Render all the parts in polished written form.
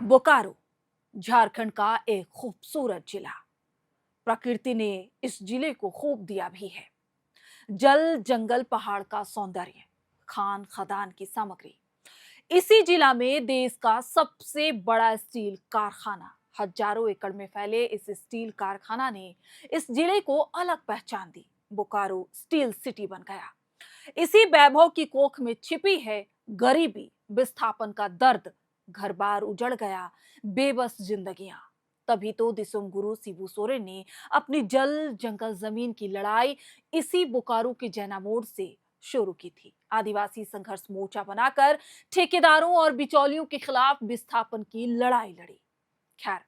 बोकारो झारखंड का एक खूबसूरत जिला। प्रकृति ने इस जिले को खूब दिया भी है। जल जंगल पहाड़ का सौंदर्य, खान खदान की सामग्री। इसी जिला में देश का सबसे बड़ा स्टील कारखाना, हजारों एकड़ में फैले इस स्टील कारखाना ने इस जिले को अलग पहचान दी। बोकारो स्टील सिटी बन गया। इसी वैभव की कोख में छिपी है गरीबी, विस्थापन का दर्द, घर बार उजड़ गया, बेबस जिंदगियां। तभी तो दिसुम गुरु शिबू सोरेन ने अपनी जल जंगल जमीन की लड़ाई इसी बोकारो के जैना मोड़ से शुरू की थी। आदिवासी संघर्ष मोर्चा बनाकर ठेकेदारों और बिचौलियों के खिलाफ विस्थापन की लड़ाई लड़ी। खैर,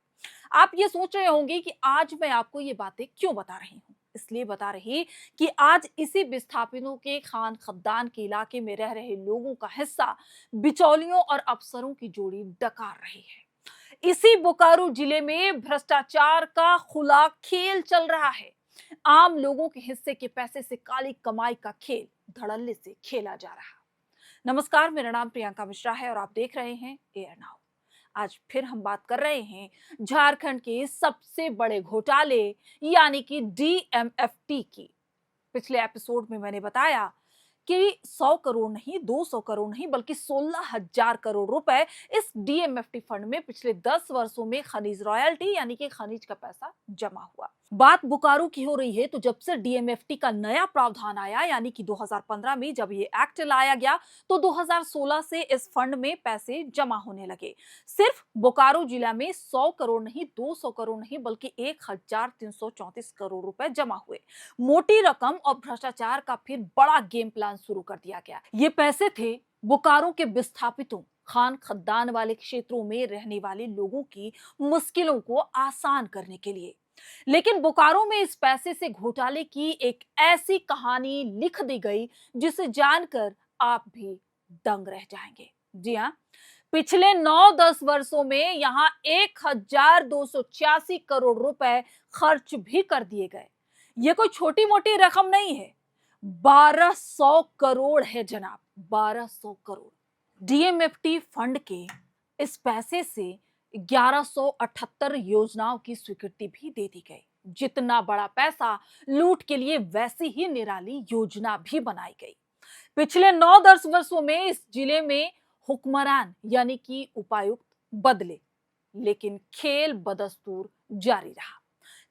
आप ये सोच रहे होंगे कि आज मैं आपको ये बातें क्यों बता रही हूँ। इसलिए बता रही कि आज इसी विस्थापितों के खान खद्दान के इलाके में रह रहे लोगों का हिस्सा बिचौलियों और अफसरों की जोड़ी डकार रही है। इसी बोकारो जिले में भ्रष्टाचार का खुला खेल चल रहा है। आम लोगों के हिस्से के पैसे से काली कमाई का खेल धड़ल्ले से खेला जा रहा। नमस्कार, मेरा नाम प्रियंका मिश्रा है और आप देख रहे हैं एयर नाउ। आज फिर हम बात कर रहे हैं झारखंड के सबसे बड़े घोटाले यानी कि डीएमएफटी की। पिछले एपिसोड में मैंने बताया कि 100 करोड़ नहीं, 200 करोड़ नहीं, बल्कि 16,000 करोड़ रुपए इस डीएमएफटी फंड में पिछले 10 वर्षों में खनिज रॉयल्टी यानी कि खनिज का पैसा जमा हुआ। बात बोकारो की हो रही है तो जब से डीएमएफटी का नया प्रावधान आया यानी कि 2015 में जब ये एक्ट लाया गया तो 2016 से इस फंड में पैसे जमा होने लगे। सिर्फ बोकारो जिला में 100 करोड़ नहीं, 200 करोड़ नहीं, बल्कि 1,334 करोड़ रुपए जमा हुए। मोटी रकम और भ्रष्टाचार का फिर बड़ा गेम प्लान शुरू कर दिया गया। ये पैसे थे बोकारो के विस्थापितों, खान खद्दान वाले क्षेत्रों में रहने वाले लोगों की मुश्किलों को आसान करने के लिए। लेकिन बोकारो में इस पैसे से घोटाले की एक ऐसी कहानी लिख दी गई जिसे जानकर आप भी दंग रह जाएंगे। जी हाँ, पिछले 9-10 वर्षों में यहां 1,286 करोड़ रुपए खर्च भी कर दिए गए। ये कोई छोटी मोटी रकम नहीं है, 1200 करोड़ है जनाब, 1200 करोड़। डीएमएफटी फंड के इस पैसे से 1178 योजनाओं की स्वीकृति भी दे दी गई। जितना बड़ा पैसा लूट के लिए वैसी ही निराली योजना भी बनाई गई। पिछले 9-10 वर्षों में इस जिले में हुक्मरान यानी कि उपायुक्त बदले, लेकिन खेल बदस्तूर जारी रहा।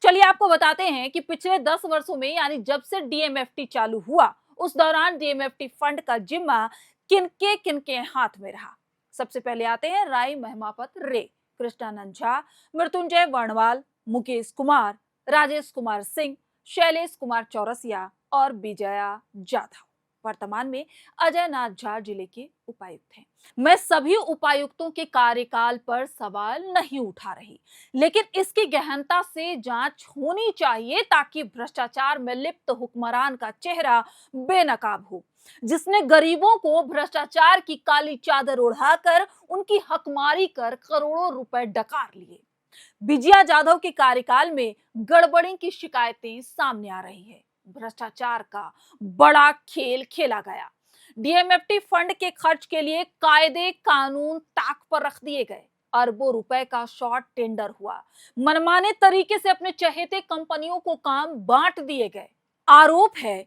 चलिए आपको बताते हैं कि पिछले 10 वर्षों में यानी जब से डीएमएफटी चालू हुआ उस दौरान डीएमएफटी फंड का जिम्मा किनके किनके हाथ में रहा। सबसे पहले आते हैं राय महिमापत रे, कृष्णानंद झा, मृत्युंजय वर्णवाल, मुकेश कुमार, राजेश कुमार सिंह, शैलेश कुमार चौरसिया और विजया जाधव। वर्तमान में अजय नाथ झा जिले के उपायुक्त हैं। मैं सभी उपायुक्तों के कार्यकाल पर सवाल नहीं उठा रही, लेकिन इसकी गहनता से जांच होनी चाहिए ताकि भ्रष्टाचार में लिप्त हुक्मरान का चेहरा बेनकाब हो, जिसने गरीबों को भ्रष्टाचार की काली चादर ओढ़ाकर उनकी हकमारी कर करोड़ों रुपए डकार लिए। विजया जाधव के कार्यकाल में गड़बड़ी की शिकायतें सामने आ रही है। भ्रष्टाचार का बड़ा खेल खेला गया। डीएमएफटी फंड के खर्च के लिए कायदे कानून ताक पर रख दिए गए। अरबों रुपए का शॉर्ट टेंडर हुआ। मनमाने तरीके से अपने चहेते कंपनियों को काम बांट दिए गए। आरोप है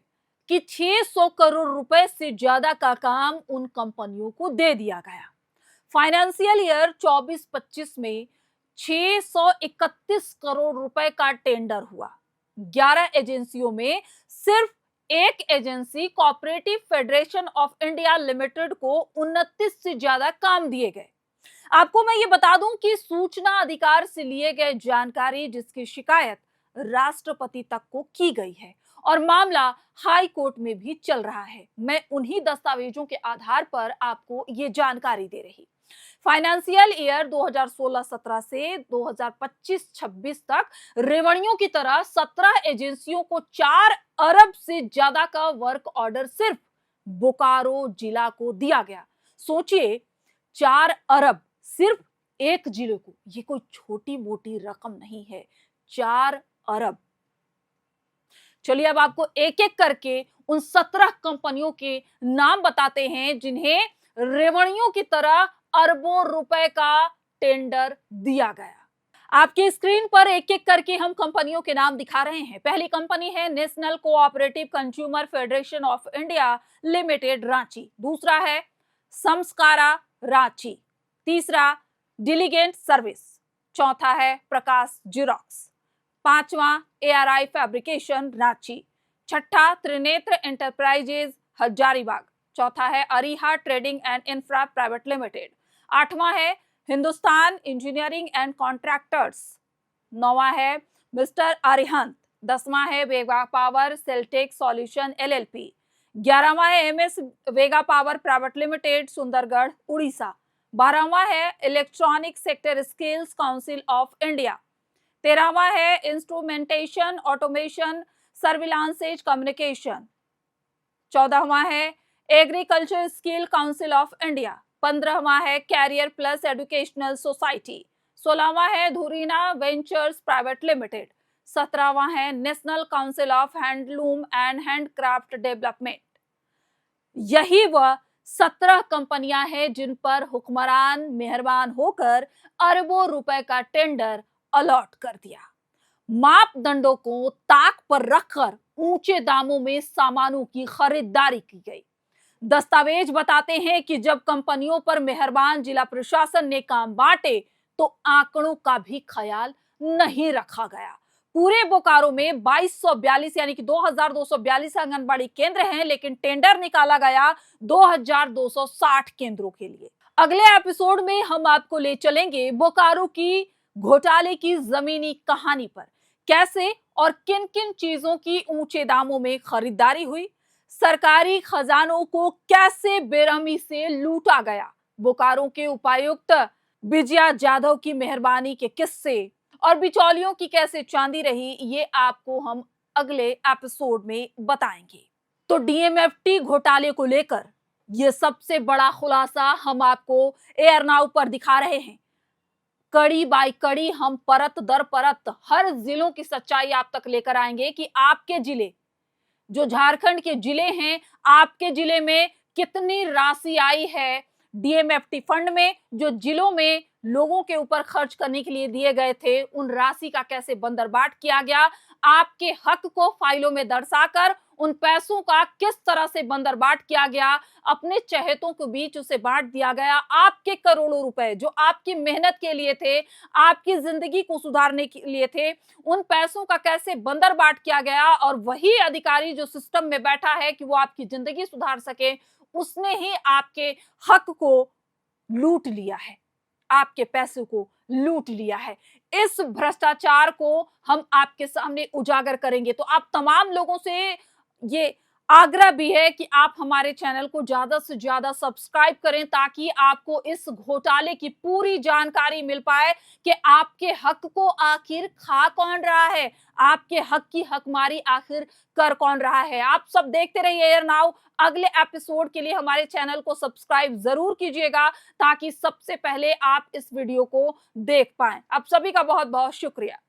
कि 600 करोड़ रुपए से ज्यादा का काम उन कंपनियों को दे दिया गया। फाइनेंशियल ईयर 24-25 में 631 करोड़ रुपए का टेंडर हुआ। 11 एजेंसियों में सिर्फ एक agency cooperative federation of India limited को 29 से ज्यादा काम दिए गए। आपको मैं ये बता दूं कि सूचना अधिकार से लिए गए जानकारी जिसकी शिकायत राष्ट्रपति तक को की गई है और मामला हाई कोर्ट में भी चल रहा है। मैं उन्हीं दस्तावेजों के आधार पर आपको ये जानकारी दे रही। फाइनेंशियल ईयर 2016-17 से 2025-26 तक रेवड़ियों की तरह 17 एजेंसियों को 4 अरब से ज्यादा का वर्क ऑर्डर सिर्फ बोकारो जिला को दिया गया। सोचिए, 4 अरब सिर्फ एक जिले को, ये कोई छोटी मोटी रकम नहीं है, 4 अरब। चलिए अब आपको एक एक करके उन 17 कंपनियों के नाम बताते हैं जिन्हें रेवड़ियों की तरह अरबों रुपए का टेंडर दिया गया। आपकी स्क्रीन पर एक एक करके हम कंपनियों के नाम दिखा रहे हैं। पहली कंपनी है national cooperative consumer federation of India limited Ranchi, दूसरा है संस्कारा रांची, तीसरा डिलीगेंट सर्विस, चौथा है प्रकाश जिरोक्स, पांचवा ARI फैब्रिकेशन रांची, छठा त्रिनेत्र एंटरप्राइजेज हजारीबाग, चौथा है Ariha trading and infra private limited, आठवां है हिंदुस्तान इंजीनियरिंग एंड कॉन्ट्रैक्टर्स, नौवां है मिस्टर अरिहंत, दसवां है Vega power Seltech solution LLP, 11वां है MS Vega power private limited Sundargarh Orissa, 12वां है electronic sector skills council of India, 13वां है इंस्ट्रूमेंटेशन ऑटोमेशन सर्विलांसेज कम्युनिकेशन, 14वां है agriculture skill council of India, 15वां है कैरियर प्लस एजुकेशनल सोसाइटी, 16वां है धुरीना वेंचर्स प्राइवेट लिमिटेड, 17वां है national council of handloom and handcraft development. यही वह 17 कंपनियां हैं जिन पर हुक्मरान मेहरबान होकर अरबों रुपए का टेंडर अलॉट कर दिया। मापदंडों को ताक पर रखकर ऊंचे दामों में सामानों की खरीदारी की गई। दस्तावेज बताते हैं कि जब कंपनियों पर मेहरबान जिला प्रशासन ने काम बांटे तो आंकड़ों का भी ख्याल नहीं रखा गया। पूरे बोकारो में 2242 यानी कि 2242 आंगनबाड़ी केंद्र हैं, लेकिन टेंडर निकाला गया 2260 केंद्रों के लिए। अगले एपिसोड में हम आपको ले चलेंगे बोकारो की घोटाले की जमीनी कहानी पर, कैसे और किन किन चीजों की ऊंचे दामों में खरीदारी हुई, सरकारी खजानों को कैसे बेरहमी से लूटा गया, बोकारो के उपायुक्त विजया जाधव की मेहरबानी के किस्से और बिचौलियों की कैसे चांदी रही, ये आपको हम अगले एपिसोड में बताएंगे। तो DMFT घोटाले को लेकर ये सबसे बड़ा खुलासा हम आपको एयर नाउ पर दिखा रहे हैं। कड़ी बाई कड़ी हम परत दर परत हर जिलों की सच्चाई आप तक लेकर आएंगे कि आपके जिले, जो झारखंड के जिले हैं, आपके जिले में कितनी राशि आई है DMFT फंड में, जो जिलों में लोगों के ऊपर खर्च करने के लिए दिए गए थे, उन राशि का कैसे बंदरबाट किया गया, आपके हक को फाइलों में दर्शाकर उन पैसों का किस तरह से बंदरबाट किया गया, अपने चहेतों के बीच उसे बांट दिया गया। आपके करोड़ों रुपए जो आपकी मेहनत के लिए थे, आपकी जिंदगी को सुधारने के लिए थे, उन पैसों का कैसे बंदरबाट किया गया, और वही अधिकारी जो सिस्टम में बैठा है कि वो आपकी जिंदगी सुधार सके, उसने ही आपके हक को लूट लिया है, आपके पैसे को लूट लिया है। इस भ्रष्टाचार को हम आपके सामने उजागर करेंगे। तो आप तमाम लोगों से ये आग्रह भी है कि आप हमारे चैनल को ज्यादा से ज्यादा सब्सक्राइब करें, ताकि आपको इस घोटाले की पूरी जानकारी मिल पाए कि आपके हक को आखिर खा कौन रहा है, आपके हक की हकमारी आखिर कर कौन रहा है। आप सब देखते रहिए एयर नाउ। अगले एपिसोड के लिए हमारे चैनल को सब्सक्राइब जरूर कीजिएगा, ताकि सबसे पहले आप इस वीडियो को देख पाएं। आप सभी का बहुत बहुत शुक्रिया।